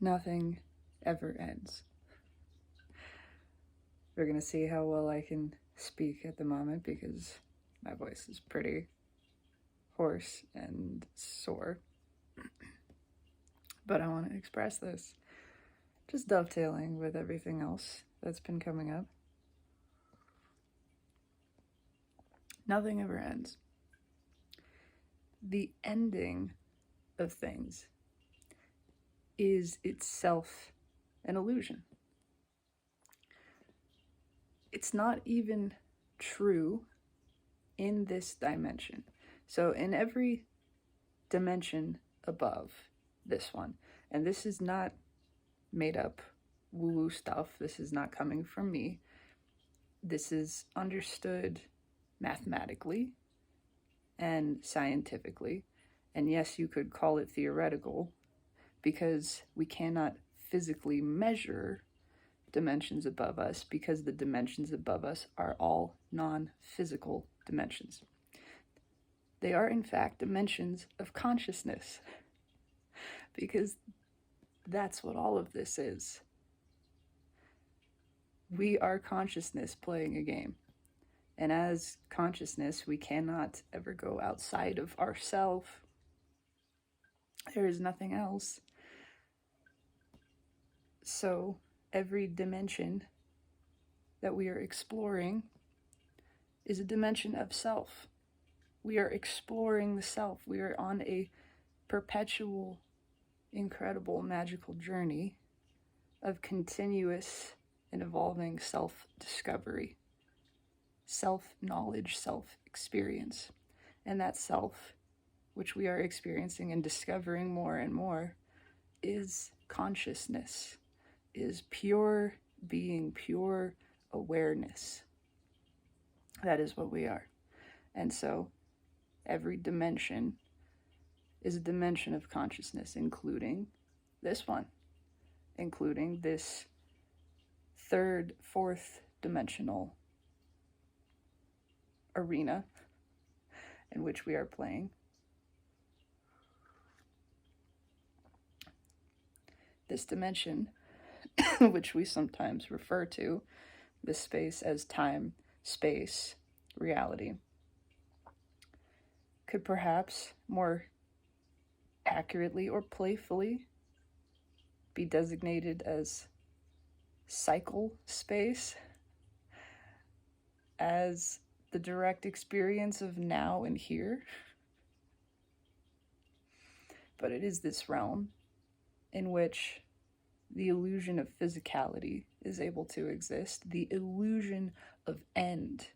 Nothing ever ends. We're gonna see how well I can speak at the moment because my voice is pretty hoarse and sore. But I want to express this, just dovetailing with everything else that's been coming up. Nothing ever ends. The ending of things is itself an illusion. It's not even true in this dimension. So in every dimension above this one, and this is not made up woo-woo stuff, this is not coming from me, this is understood mathematically and scientifically, and yes, you could call it theoretical, because we cannot physically measure dimensions above us, because the dimensions above us are all non-physical dimensions. They are in fact dimensions of consciousness, because that's what all of this is. We are consciousness playing a game. And as consciousness, we cannot ever go outside of ourselves. There is nothing else. So every dimension that we are exploring is a dimension of self. We are exploring the self. We are on a perpetual, incredible, magical journey of continuous and evolving self-discovery, self-knowledge, self-experience. And that self, which we are experiencing and discovering more and more, is consciousness, is pure being, pure awareness. That is what we are. And so every dimension is a dimension of consciousness, including this one, including this third, fourth dimensional arena in which we are playing. This dimension, which we sometimes refer to this space as time, space, reality, could perhaps more accurately or playfully be designated as cycle space, as the direct experience of now and here. But it is this realm in which the illusion of physicality is able to exist, the illusion of end,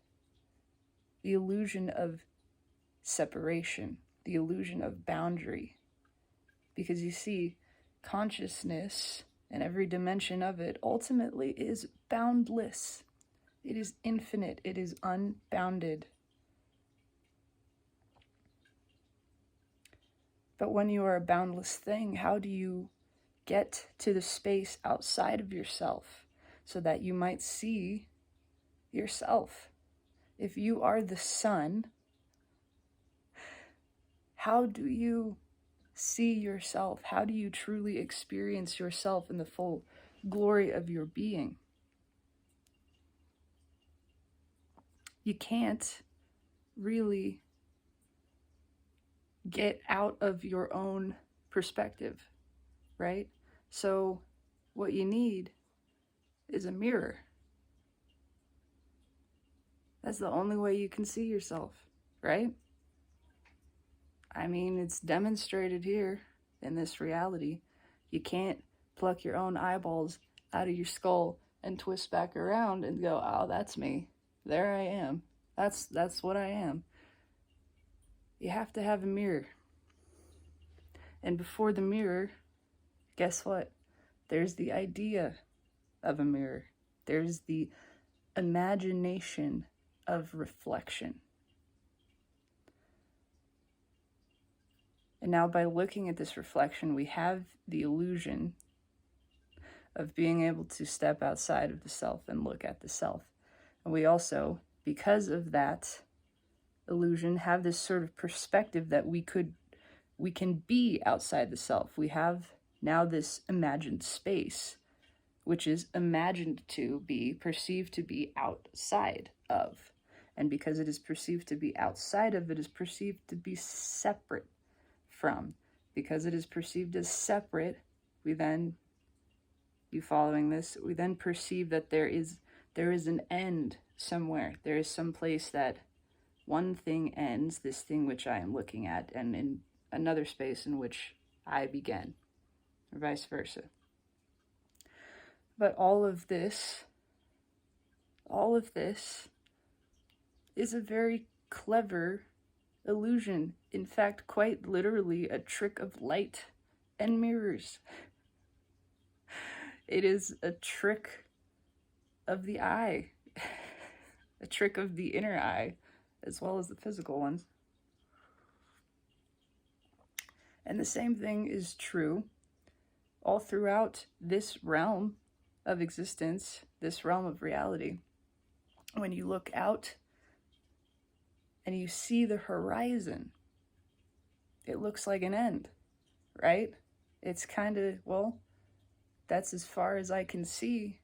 the illusion of separation, the illusion of boundary. Because you see, consciousness and every dimension of it ultimately is boundless. It is infinite. It is unbounded. But when you are a boundless thing, how do you get to the space outside of yourself so that you might see yourself? If you are the sun, how do you see yourself? How do you truly experience yourself in the full glory of your being? You can't really get out of your own perspective, right? So what you need is a mirror. That's the only way you can see yourself, right? I mean, it's demonstrated here in this reality. You can't pluck your own eyeballs out of your skull and twist back around and go, oh, that's me. There I am. That's what I am. You have to have a mirror. And before the mirror, guess what? There's the idea of a mirror. There's the imagination of reflection. And now by looking at this reflection, we have the illusion of being able to step outside of the self and look at the self. And we also, because of that illusion, have this sort of perspective that we can be outside the self. We have now this imagined space, which is imagined to be, perceived to be outside of. And because it is perceived to be outside of, it is perceived to be separate from. Because it is perceived as separate, we then, you following this, we then perceive that there is an end somewhere. There is some place that one thing ends, this thing which I am looking at, and in another space in which I begin, or vice versa. But all of this is a very clever illusion. In fact, quite literally a trick of light and mirrors. It is a trick of the eye, a trick of the inner eye, as well as the physical ones. And the same thing is true all throughout this realm of existence, this realm of reality. When you look out and you see the horizon, it looks like an end, right? It's kind of, well, that's as far as I can see.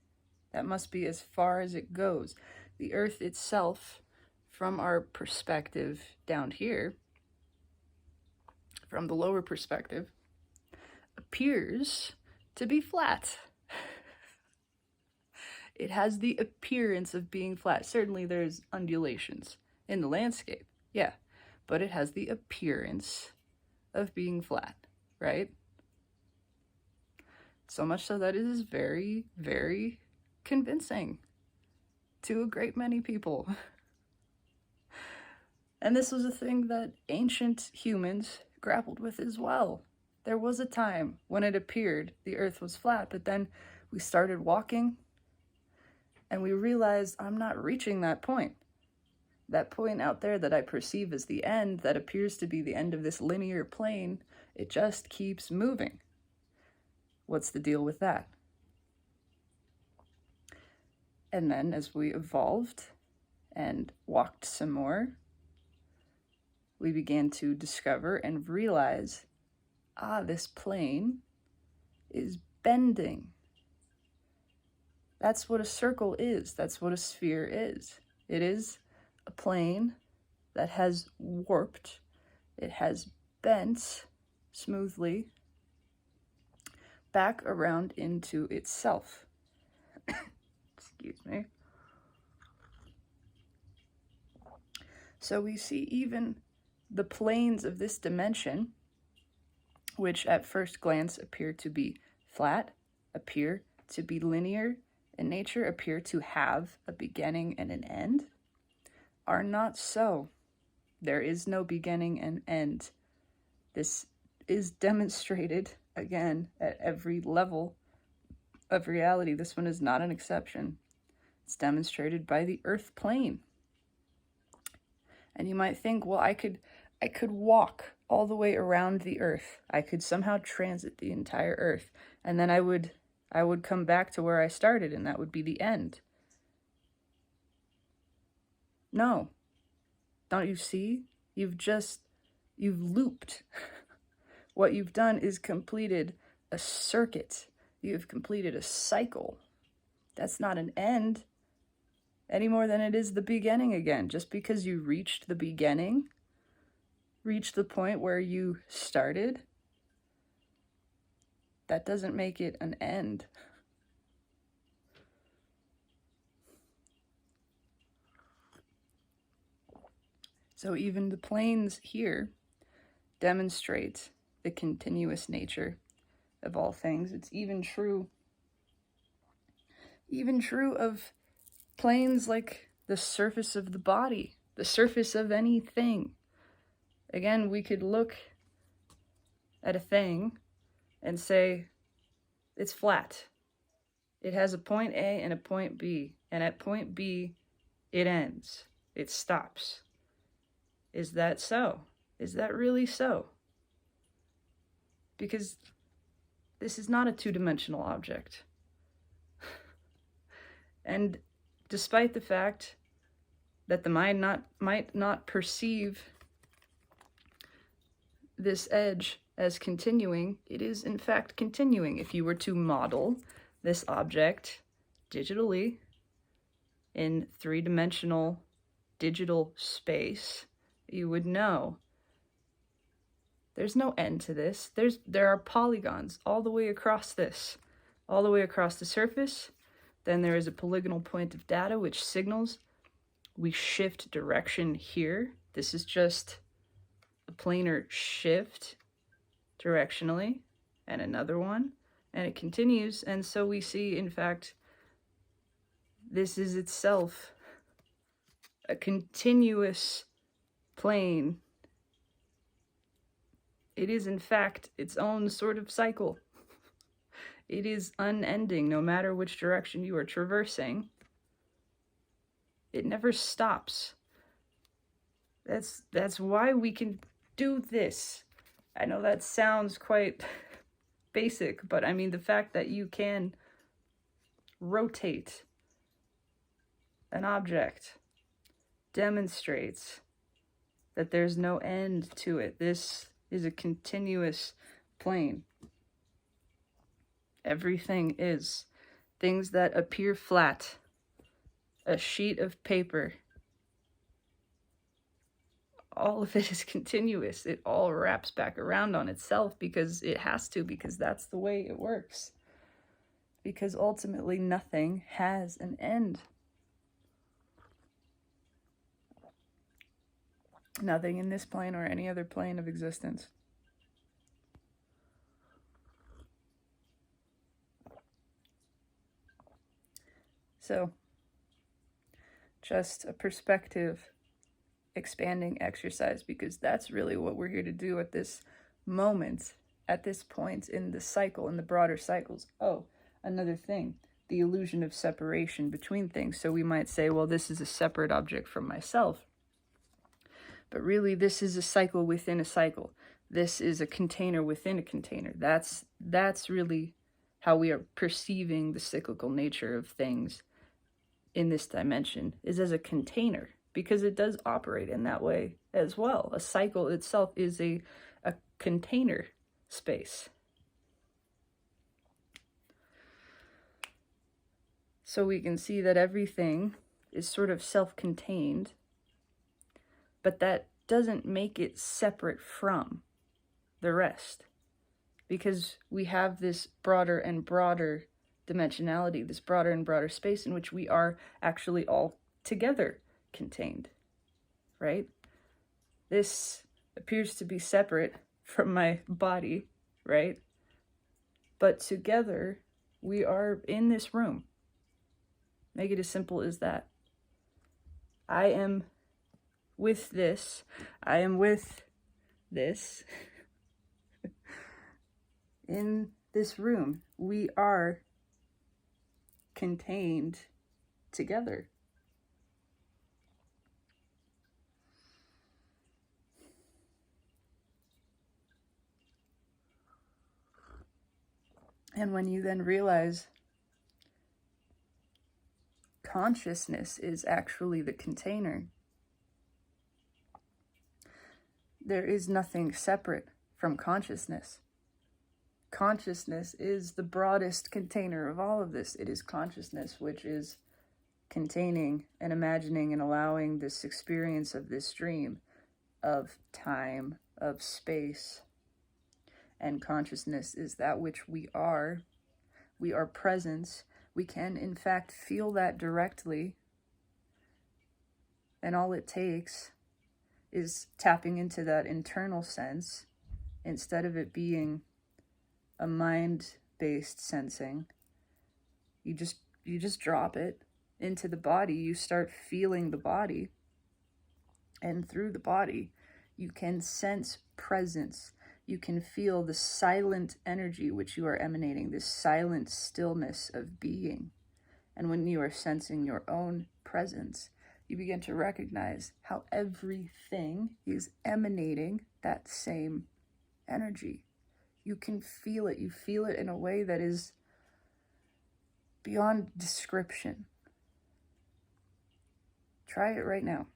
That must be as far as it goes. The earth itself, from our perspective down here, from the lower perspective, appears to be flat. It has the appearance of being flat. Certainly there's undulations in the landscape, yeah, but it has the appearance of being flat, right? So much so that it is very, very convincing to a great many people. And this was a thing that ancient humans grappled with as well. There was a time when it appeared the earth was flat, but then we started walking and we realized I'm not reaching that point. That point out there that I perceive as the end, that appears to be the end of this linear plane, it just keeps moving. What's the deal with that? And then as we evolved and walked some more, we began to discover and realize, this plane is bending. That's what a circle is. That's what a sphere is. It is a plane that has warped. It has bent smoothly back around into itself. Excuse me. So we see even the planes of this dimension, which at first glance appear to be flat, appear to be linear in nature, appear to have a beginning and an end, are not so. There is no beginning and end. This is demonstrated, again, at every level of reality. This one is not an exception. It's demonstrated by the earth plane. And you might think, well, I could walk all the way around the earth. I could somehow transit the entire earth, and then I would come back to where I started, and that would be the end. No. Don't you see? You've looped. What you've done is completed a circuit. You've completed a cycle. That's not an end any more than it is the beginning again. Just because you reached the beginning, reached the point where you started, that doesn't make it an end. So even the planes here demonstrate the continuous nature of all things. It's even true of planes like the surface of the body, the surface of anything. Again, we could look at a thing and say, it's flat. It has a point A and a point B, and at point B, it ends. It stops. Is that so? Is that really so? Because this is not a two-dimensional object. And despite the fact that the mind might not perceive this edge as continuing, it is in fact continuing. If you were to model this object digitally in three-dimensional digital space, you would know there's no end to this. There are polygons all the way across this, all the way across the surface. Then there is a polygonal point of data which signals we shift direction here. This is just a planar shift directionally, and another one, and it continues. And so we see, in fact, this is itself a continuous plane. It is, in fact, its own sort of cycle. It is unending, no matter which direction you are traversing. It never stops. That's why we can do this. I know that sounds quite basic, but I mean, the fact that you can rotate an object demonstrates that there's no end to it. This is a continuous plane. Everything is. Things that appear flat, a sheet of paper, all of it is continuous. It all wraps back around on itself because it has to, because that's the way it works. Because ultimately nothing has an end. Nothing in this plane or any other plane of existence. So, just a perspective expanding exercise, because that's really what we're here to do at this moment, at this point in the cycle, in the broader cycles. Oh, another thing, the illusion of separation between things. So we might say, well, this is a separate object from myself. But really, this is a cycle within a cycle. This is a container within a container. That's really how we are perceiving the cyclical nature of things in this dimension, is as a container, because it does operate in that way as well. A cycle itself is a container space. So we can see that everything is sort of self-contained, but that doesn't make it separate from the rest, because we have this broader and broader dimensionality, this broader and broader space in which we are actually all together contained, right? This appears to be separate from my body, right? But together we are in this room. Make it as simple as that. I am with this. I am with this. In this room, we are contained together. And when you then realize consciousness is actually the container, there is nothing separate from consciousness. Consciousness is the broadest container of all of this. It is consciousness which is containing and imagining and allowing this experience of this dream of time, of space. And consciousness is that which we are. We are presence. We can, in fact, feel that directly. And all it takes is tapping into that internal sense instead of it being a mind-based sensing. You just drop it into the body. You start feeling the body, and through the body you can sense presence. You can feel the silent energy which you are emanating, this silent stillness of being. And when you are sensing your own presence, you begin to recognize how everything is emanating that same energy. You can feel it. You feel it in a way that is beyond description. Try it right now.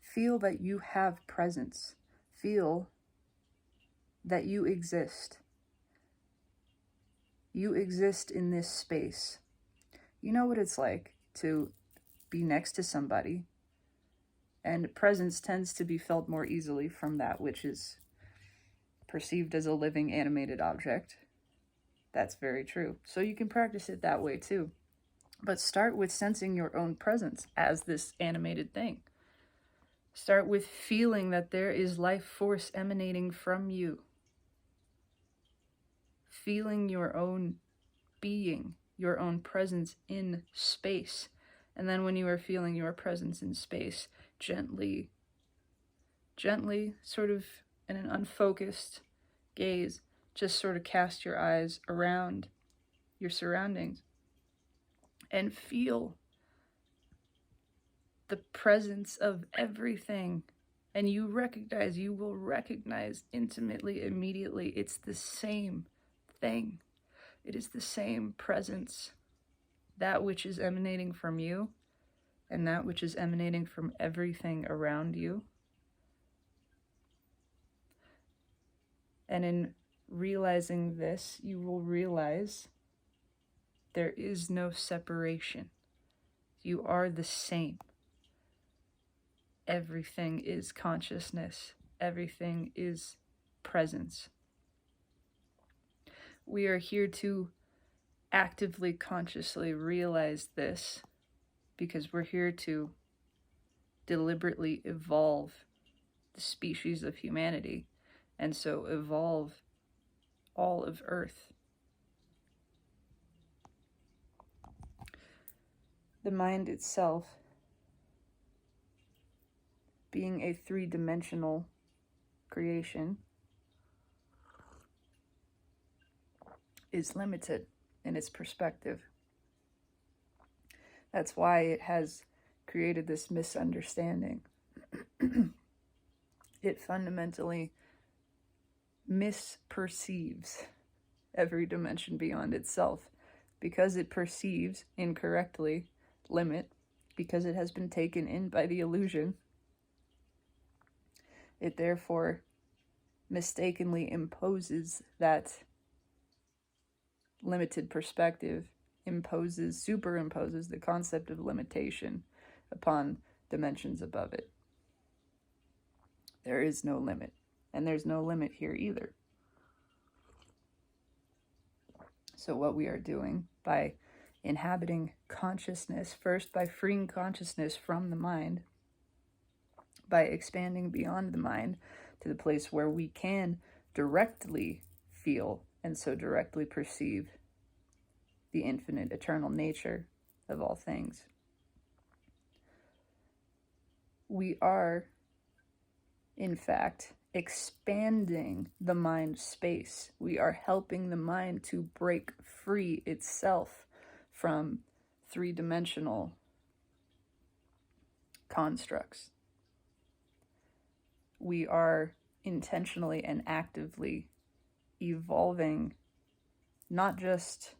Feel that you have presence. feel that you exist. You exist in this space. You know what it's like to be next to somebody, and presence tends to be felt more easily from that which is perceived as a living, animated object. That's very true. So you can practice it that way too. But start with sensing your own presence as this animated thing. Start with feeling that there is life force emanating from you. Feeling your own being, your own presence in space. And then when you are feeling your presence in space, gently, sort of in an unfocused gaze, just sort of cast your eyes around your surroundings and feel the presence of everything. And you will recognize intimately, immediately, it's the same thing. It is the same presence, that which is emanating from you and that which is emanating from everything around you. And in realizing this, you will realize there is no separation. You are the same. Everything is consciousness. Everything is presence. We are here to actively, consciously realize this because we're here to deliberately evolve the species of humanity, and so evolve all of Earth. The mind itself, being a three-dimensional creation, is limited in its perspective. That's why it has created this misunderstanding. It fundamentally misperceives every dimension beyond itself because it perceives incorrectly limit, because it has been taken in by the illusion. It therefore mistakenly imposes that limited perspective, superimposes the concept of limitation upon dimensions above it. There is no limit, and there's no limit here either. So what we are doing by inhabiting consciousness, first by freeing consciousness from the mind, by expanding beyond the mind to the place where we can directly feel and so directly perceive the infinite, eternal nature of all things. We are, in fact, expanding the mind space. We are helping the mind to break free itself from three-dimensional constructs. We are intentionally and actively evolving not just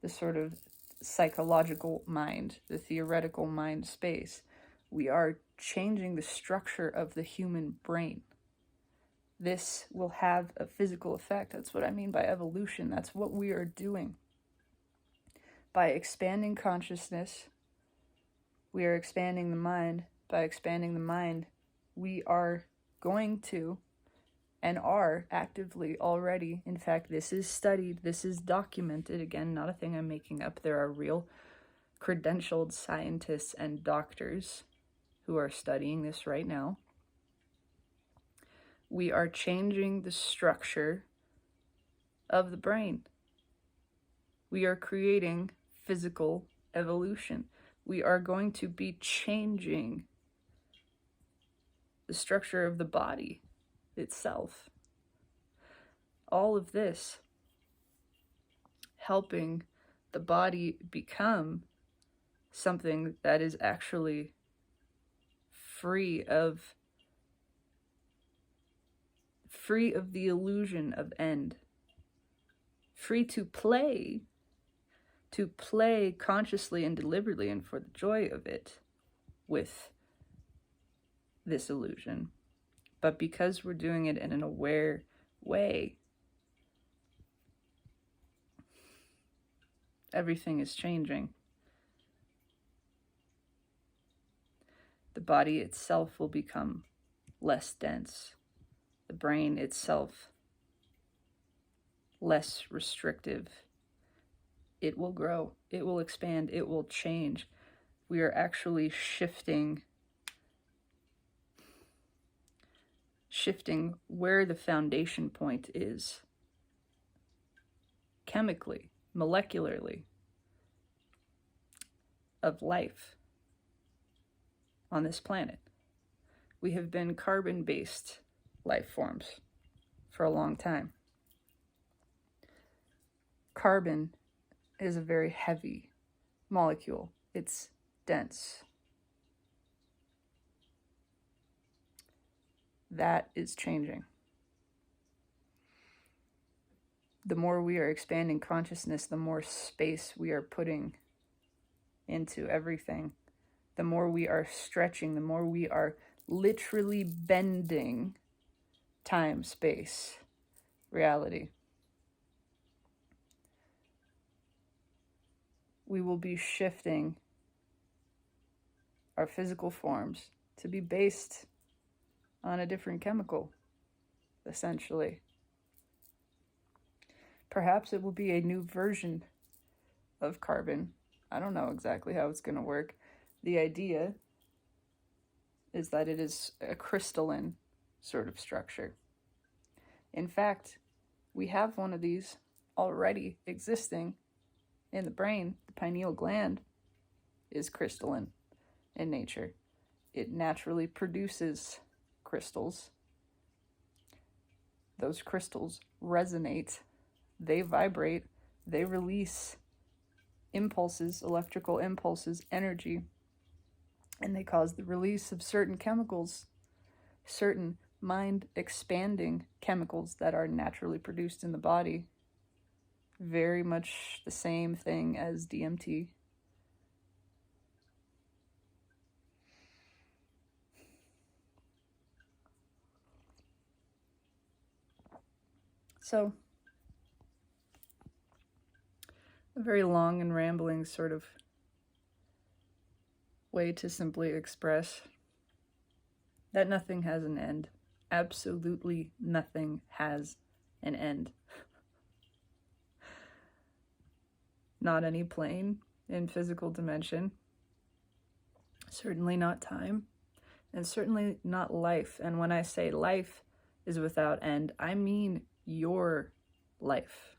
the sort of psychological mind, the theoretical mind space. We are changing the structure of the human brain. This will have a physical effect. That's what I mean by evolution. That's what we are doing. By expanding consciousness, we are expanding the mind. By expanding the mind, we are going to and are actively already. In fact, this is studied, this is documented. Again, not a thing I'm making up. There are real credentialed scientists and doctors who are studying this right now. We are changing the structure of the brain. We are creating physical evolution. We are going to be changing the structure of the body itself. All of this helping the body become something that is actually free of the illusion of end, free to play consciously and deliberately and for the joy of it with this illusion, But because we're doing it in an aware way, everything is changing. The body itself will become less dense. The brain itself less restrictive. It will grow. It will expand. It will change. We are actually shifting where the foundation point is, chemically, molecularly, of life on this planet. We have been carbon-based life forms for a long time. Carbon is a very heavy molecule. It's dense. That is changing. The more we are expanding consciousness, the more space we are putting into everything. The more we are stretching, the more we are literally bending time, space, reality. We will be shifting our physical forms to be based on a different chemical, essentially. Perhaps it will be a new version of carbon. I don't know exactly how it's going to work. The idea is that it is a crystalline sort of structure. In fact, we have one of these already existing in the brain. The pineal gland is crystalline in nature. It naturally produces crystals. Those crystals resonate, they vibrate, they release impulses, electrical impulses, energy, and they cause the release of certain chemicals, certain mind-expanding chemicals that are naturally produced in the body. Very much the same thing as DMT. So, a very long and rambling sort of way to simply express that nothing has an end. Absolutely nothing has an end. Not any plane in physical dimension, certainly not time, and certainly not life. And when I say life is without end, I mean your life.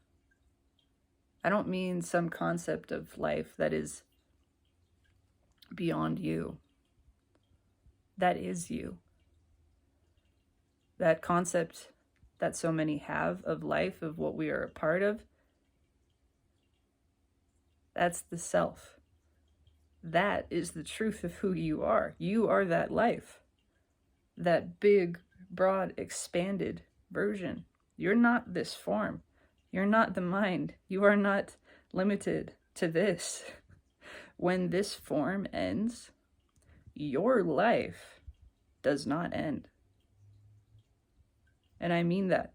I don't mean some concept of life that is beyond you. That is you. That concept that so many have of life, of what we are a part of, that's the self. That is the truth of who you are. You are that life. That big, broad, expanded version. You're not this form. You're not the mind. You are not limited to this. When this form ends, your life does not end. And I mean that.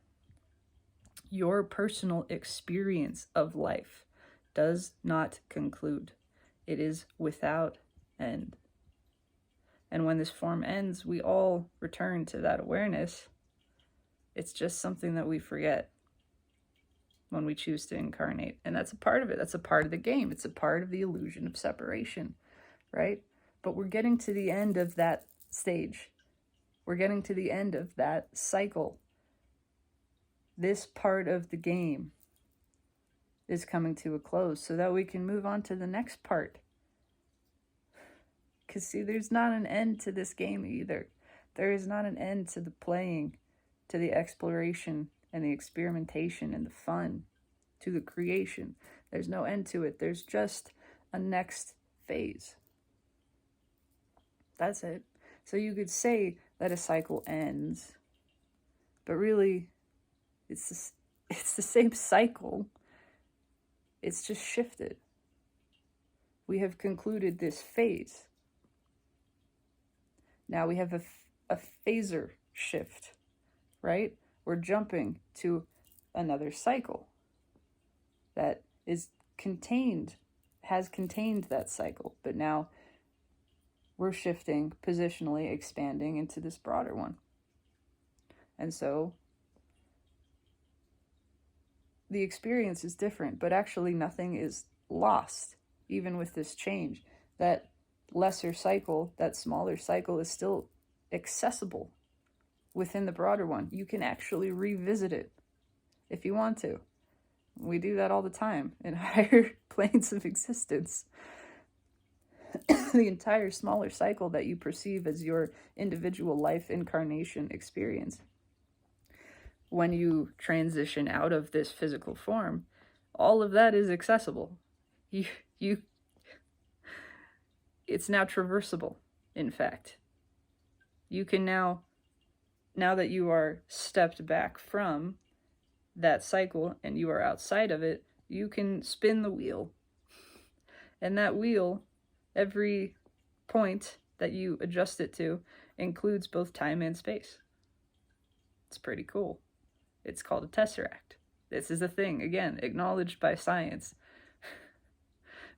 Your personal experience of life does not conclude. It is without end. And when this form ends, we all return to that awareness. It's just something that we forget when we choose to incarnate. And that's a part of it. That's a part of the game. It's a part of the illusion of separation, right? But we're getting to the end of that stage. We're getting to the end of that cycle. This part of the game is coming to a close so that we can move on to the next part. Because see, there's not an end to this game either. There is not an end to the playing, to the exploration and the experimentation and the fun, to the creation. There's no end to it. There's just a next phase. That's it. So you could say that a cycle ends, but really it's the same cycle. It's just shifted. We have concluded this phase. Now we have a phaser shift, right? We're jumping to another cycle that is contained, has contained that cycle, but now we're shifting positionally, expanding into this broader one. And so the experience is different, but actually nothing is lost, even with this change. That lesser cycle, that smaller cycle, is still accessible within the broader one. You can actually revisit it if you want to. We do that all the time in higher planes of existence. The entire smaller cycle that you perceive as your individual life incarnation experience, when you transition out of this physical form, all of that is accessible. It's now traversable, in fact. You can now that you are stepped back from that cycle and you are outside of it, you can spin the wheel. And that wheel, every point that you adjust it to, includes both time and space. It's pretty cool. It's called a tesseract. This is a thing, again, acknowledged by science.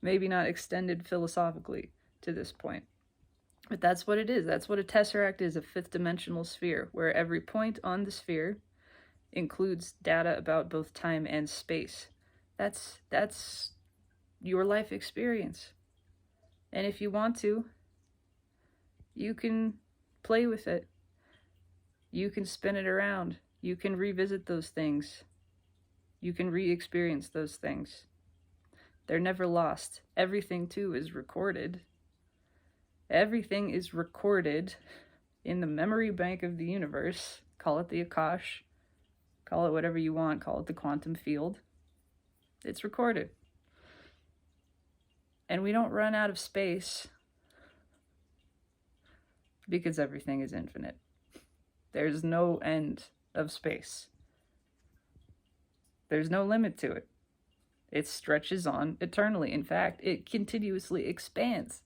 Maybe not extended philosophically to this point. But that's what it is. That's what a tesseract is, a fifth dimensional sphere, where every point on the sphere includes data about both time and space. That's your life experience. And if you want to, you can play with it. You can spin it around. You can revisit those things. You can re-experience those things. They're never lost. Everything, too, is recorded. Everything is recorded in the memory bank of the universe. Call it the Akash. Call it whatever you want. Call it the quantum field. It's recorded. And we don't run out of space because everything is infinite. There's no end of space. There's no limit to it. It stretches on eternally. In fact, it continuously expands.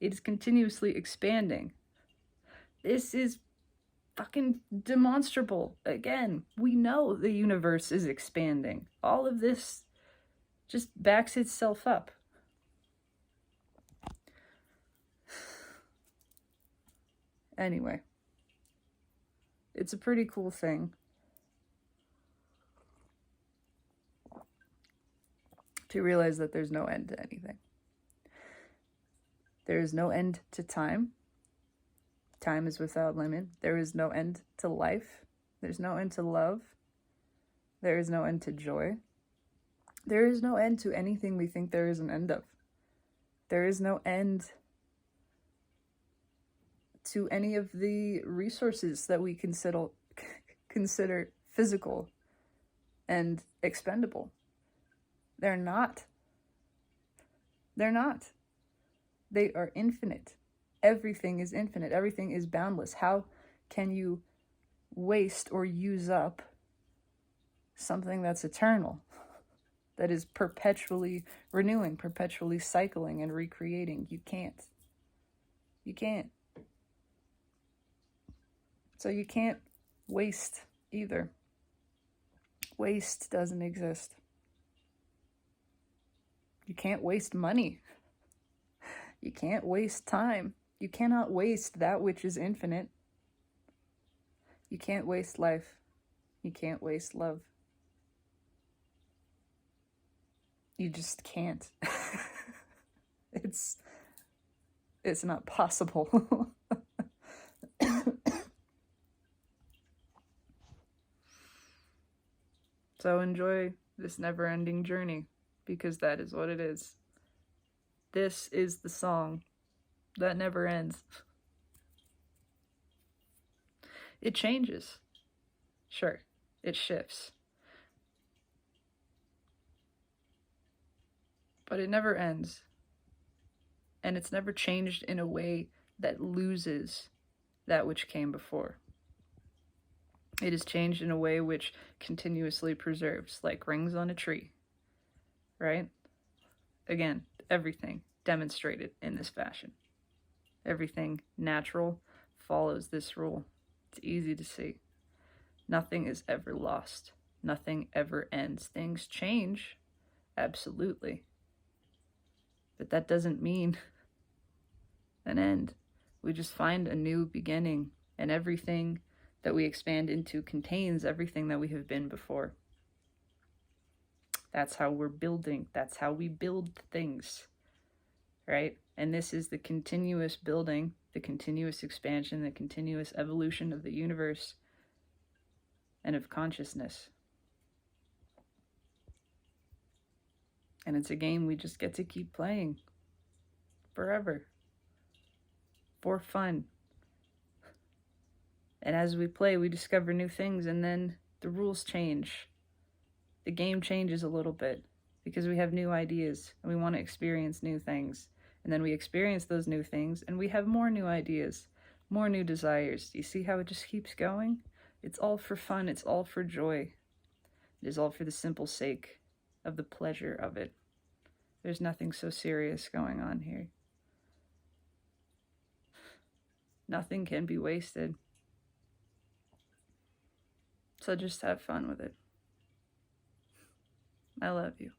It is continuously expanding. This is fucking demonstrable. Again, we know the universe is expanding. All of this just backs itself up. Anyway, it's a pretty cool thing to realize that there's no end to anything. There is no end to time. Time is without limit. There is no end to life. There's no end to love. There is no end to joy. There is no end to anything we think there is an end of. There is no end to any of the resources that we consider physical and expendable. They're not. They're not. They are infinite. Everything is infinite. Everything is boundless. How can you waste or use up something that's eternal, that is perpetually renewing, perpetually cycling and recreating? You can't. You can't. So you can't waste either. Waste doesn't exist. You can't waste money. You can't waste time. You cannot waste that which is infinite. You can't waste life. You can't waste love. You just can't. It's not possible. So enjoy this never-ending journey, because that is what it is. This is the song that never ends. It changes. Sure, it shifts. But it never ends. And it's never changed in a way that loses that which came before. It is changed in a way which continuously preserves, like rings on a tree, right? Again, everything demonstrated in this fashion. Everything natural follows this rule. It's easy to see. Nothing is ever lost. Nothing ever ends. Things change, absolutely. But that doesn't mean an end. We just find a new beginning, and everything that we expand into contains everything that we have been before. That's how we're building. That's how we build things, right? And this is the continuous building, the continuous expansion, the continuous evolution of the universe and of consciousness. And it's a game we just get to keep playing forever, for fun. And as we play, we discover new things, and then the rules change. The game changes a little bit because we have new ideas and we want to experience new things. And then we experience those new things and we have more new ideas, more new desires. You see how it just keeps going? It's all for fun. It's all for joy. It is all for the simple sake of the pleasure of it. There's nothing so serious going on here. Nothing can be wasted. So just have fun with it. I love you.